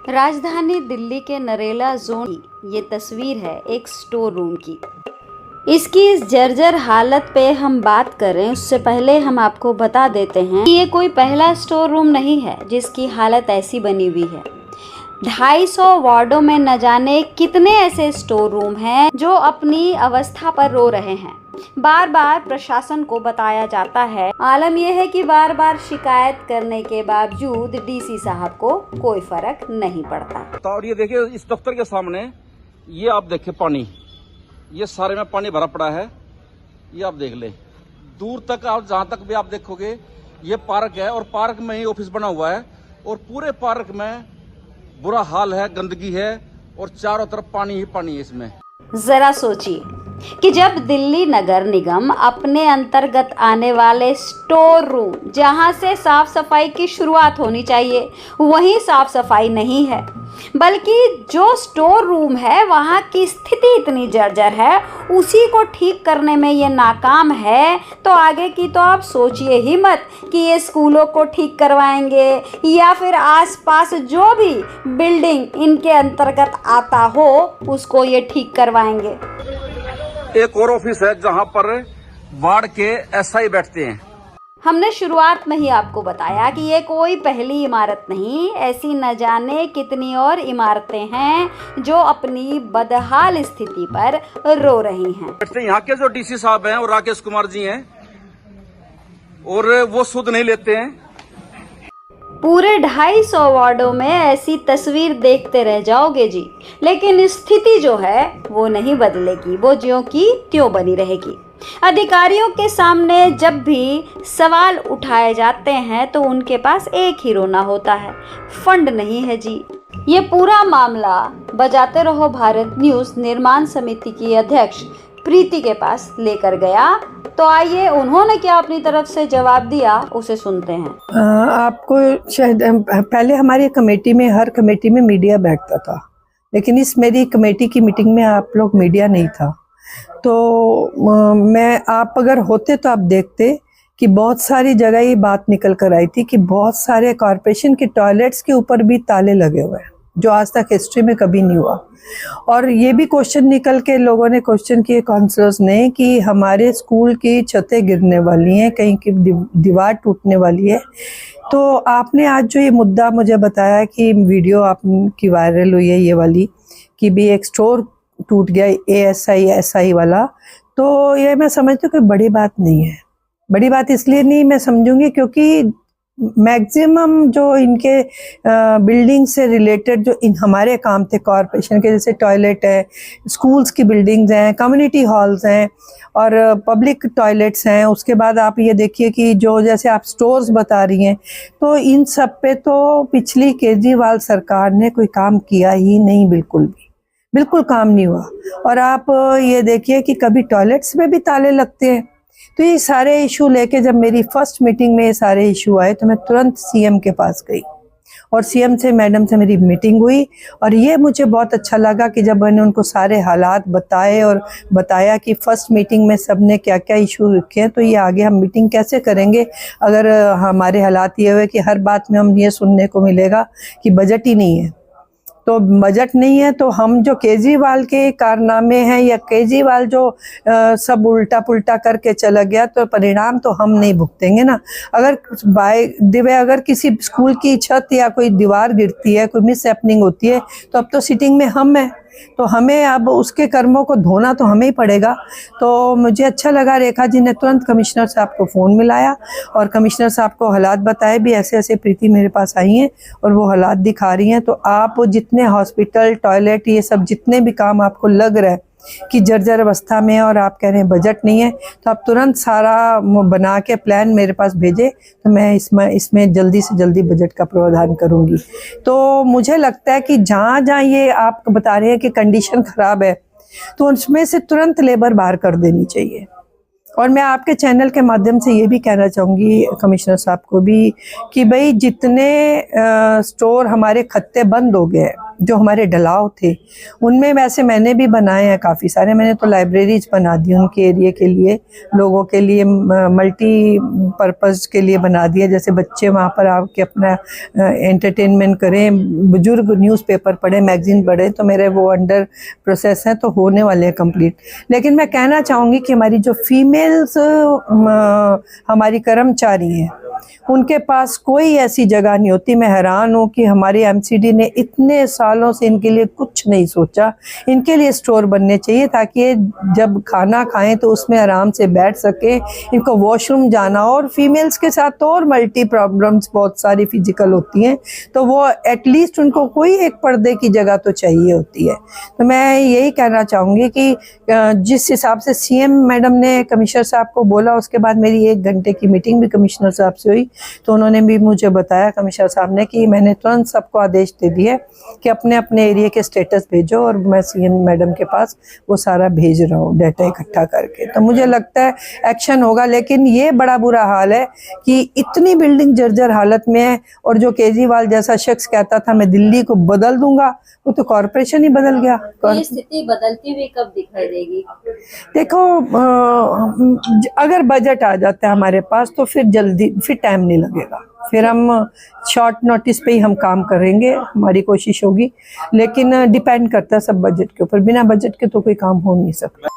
राजधानी दिल्ली के नरेला जोन की ये तस्वीर है एक स्टोर रूम की। इसकी इस जर्जर हालत पे हम बात करें उससे पहले हम आपको बता देते हैं कि ये कोई पहला स्टोर रूम नहीं है जिसकी हालत ऐसी बनी हुई है। 250 वार्डों में न जाने कितने ऐसे स्टोर रूम हैं जो अपनी अवस्था पर रो रहे हैं। बार बार प्रशासन को बताया जाता है, आलम यह है कि बार बार शिकायत करने के बावजूद डीसी साहब को कोई फर्क नहीं पड़ता। और ये देखिए इस दफ्तर के सामने ये आप देखिए पानी, ये सारे में पानी भरा पड़ा है। ये आप देख लें, दूर तक आप जहाँ तक भी आप देखोगे ये पार्क है और पार्क में ही ऑफिस बना हुआ है और पूरे पार्क में बुरा हाल है, गंदगी है और चारों तरफ पानी ही पानी है। इसमें जरा सोचिए कि जब दिल्ली नगर निगम अपने अंतर्गत आने वाले स्टोर रूम जहां से साफ सफाई की शुरुआत होनी चाहिए वहीं साफ सफाई नहीं है, बल्कि जो स्टोर रूम है वहां की स्थिति इतनी जर्जर है, उसी को ठीक करने में ये नाकाम है, तो आगे की तो आप सोचिए ही मत कि ये स्कूलों को ठीक करवाएंगे या फिर आसपास जो भी बिल्डिंग इनके अंतर्गत आता हो उसको ये ठीक करवाएंगे। एक और ऑफिस है जहां पर वार्ड के एसआई बैठते हैं। हमने शुरुआत में ही आपको बताया कि ये कोई पहली इमारत नहीं, ऐसी न जाने कितनी और इमारतें हैं जो अपनी बदहाल स्थिति पर रो रही हैं। यहाँ के जो डीसी साहब हैं और राकेश कुमार जी हैं और वो सुध नहीं लेते हैं। पूरे 250 वार्डों में ऐसी तस्वीर देखते रह जाओगे जी, लेकिन स्थिति जो है वो नहीं बदलेगी, वो ज्यों की त्यों बनी रहेगी। अधिकारियों के सामने जब भी सवाल उठाए जाते हैं तो उनके पास एक ही रोना होता है, फंड नहीं है जी। ये पूरा मामला बजाते रहो भारत न्यूज़ निर्माण समिति की अध्यक्ष प्रीति के पास लेकर गया, तो आइए उन्होंने क्या अपनी तरफ से जवाब दिया उसे सुनते हैं। आपको शायद पहले हमारी कमेटी में, हर कमेटी में मीडिया बैठता था, लेकिन इस मेरी कमेटी की मीटिंग में आप लोग मीडिया नहीं था, तो मैं आप अगर होते तो आप देखते कि बहुत सारी जगह ये बात निकल कर आई थी कि बहुत सारे कॉरपोरेशन के टॉयलेट्स के ऊपर भी ताले लगे हुए हैं, जो आज तक हिस्ट्री में कभी नहीं हुआ। और ये भी क्वेश्चन निकल के लोगों ने क्वेश्चन किए काउंसलर्स ने कि हमारे स्कूल की छतें गिरने वाली हैं, कहीं की दीवार टूटने वाली है। तो आपने आज जो ये मुद्दा मुझे बताया कि वीडियो आपकी वायरल हुई है ये वाली कि भी एक स्टोर टूट गया एएसआई वाला, तो ये मैं समझती हूँ कि बड़ी बात नहीं है। बड़ी बात इसलिए नहीं मैं समझूंगी क्योंकि मैक्सिमम जो इनके बिल्डिंग से रिलेटेड जो इन हमारे काम थे कॉरपोरेशन के, जैसे टॉयलेट है, स्कूल्स की बिल्डिंग्स हैं, कम्युनिटी हॉल्स हैं और पब्लिक टॉयलेट्स हैं। उसके बाद आप ये देखिए कि जो जैसे आप स्टोर्स बता रही हैं, तो इन सब पे तो पिछली केजरीवाल सरकार ने कोई काम किया ही नहीं, बिल्कुल काम नहीं हुआ। और आप ये देखिए कि कभी टॉयलेट्स में भी ताले लगते हैं। तो ये सारे इशू लेके जब मेरी फर्स्ट मीटिंग में ये सारे इशू आए तो मैं तुरंत सीएम के पास गई और सीएम से मैडम से मेरी मीटिंग हुई। और ये मुझे बहुत अच्छा लगा कि जब मैंने उनको सारे हालात बताए और बताया कि फर्स्ट मीटिंग में सबने क्या क्या इशू रखे हैं, तो ये आगे हम मीटिंग कैसे करेंगे अगर हमारे हालात ये हुए कि हर बात में हम ये सुनने को मिलेगा कि बजट ही नहीं है। तो बजट नहीं है तो हम जो केजरीवाल के कारनामे हैं या केजरीवाल जो सब उल्टा पुल्टा करके चला गया, तो परिणाम तो हम नहीं भुगतेंगे ना। अगर बाय द वे अगर किसी स्कूल की छत या कोई दीवार गिरती है, कोई मिस हैपनिंग होती है, तो अब तो सिटिंग में हम हैं, तो हमें अब उसके कर्मों को धोना तो हमें ही पड़ेगा। तो मुझे अच्छा लगा, रेखा जी ने तुरंत कमिश्नर साहब को फ़ोन मिलाया और कमिश्नर साहब को हालात बताए भी, ऐसे ऐसे प्रीति मेरे पास आई हैं और वो हालात दिखा रही हैं। तो आप जितने हॉस्पिटल, टॉयलेट, ये सब जितने भी काम आपको लग रहा है कि जर्जर अवस्था में और आप कह रहे हैं बजट नहीं है, तो आप तुरंत सारा बना के प्लान मेरे पास भेजे, तो मैं इसमें जल्दी से जल्दी बजट का प्रावधान करूंगी। तो मुझे लगता है कि जहाँ जहाँ ये आप बता रहे हैं कि कंडीशन खराब है, तो उसमें से तुरंत लेबर बाहर कर देनी चाहिए। और मैं आपके चैनल के माध्यम से ये भी कहना चाहूँगी कमिश्नर साहब को भी कि भाई जितने स्टोर हमारे खत्ते बंद हो गए हैं, जो हमारे ढलाव थे उनमें वैसे मैंने भी बनाए हैं काफ़ी सारे। मैंने तो लाइब्रेरीज बना दी उनके एरिया के लिए, लोगों के लिए मल्टी पर्पज़ के लिए बना दिया, जैसे बच्चे वहाँ पर आके अपना एंटरटेनमेंट करें, बुजुर्ग न्यूज़पेपर पढ़ें, मैगजीन पढ़ें, तो मेरे वो अंडर प्रोसेस हैं, तो होने वाले हैं कंप्लीट। लेकिन मैं कहना चाहूँगी कि हमारी जो फीमेल्स हमारी कर्मचारी हैं उनके पास कोई ऐसी जगह नहीं होती। मैं हैरान हूँ कि हमारी एमसीडी ने इतने सालों से इनके लिए कुछ नहीं सोचा। इनके लिए स्टोर बनने चाहिए ताकि ये जब खाना खाएं तो उसमें आराम से बैठ सके, इनको वॉशरूम जाना हो। और फीमेल्स के साथ तो और मल्टी प्रॉब्लम्स बहुत सारी फिजिकल होती हैं, तो वो एटलीस्ट उनको कोई एक पर्दे की जगह तो चाहिए होती है। तो मैं यही कहना चाहूँगी कि जिस हिसाब से सीएम मैडम ने कमिश्नर साहब को बोला, उसके बाद मेरी 1 घंटे की मीटिंग भी कमिश्नर साहब से हुई, तो उन्होंने भी मुझे बताया कमिश्नर साहब ने कि मैंने तुरंत सबको आदेश दे दिए कि अपने अपने एरिया के स्टेटस भेजो, और मैं सीएम मैडम के पास वो सारा भेज रहा हूँ डाटा इकट्ठा करके। तो मुझे लगता है एक्शन होगा। लेकिन ये बड़ा बुरा हाल है कि इतनी बिल्डिंग जर्जर हालत में है, और जो केजरीवाल जैसा शख्स कहता था मैं दिल्ली को बदल दूंगा, वो तो कॉरपोरेशन ही बदल गया। ये स्थिति बदलती हुई कब दिखाई देगी? देखो, अगर बजट आ जाता है हमारे पास तो फिर जल्दी, फिर टाइम नहीं लगेगा, फिर हम शॉर्ट नोटिस पे ही हम काम करेंगे, हमारी कोशिश होगी। लेकिन डिपेंड करता है सब बजट के ऊपर, बिना बजट के तो कोई काम हो नहीं सकता।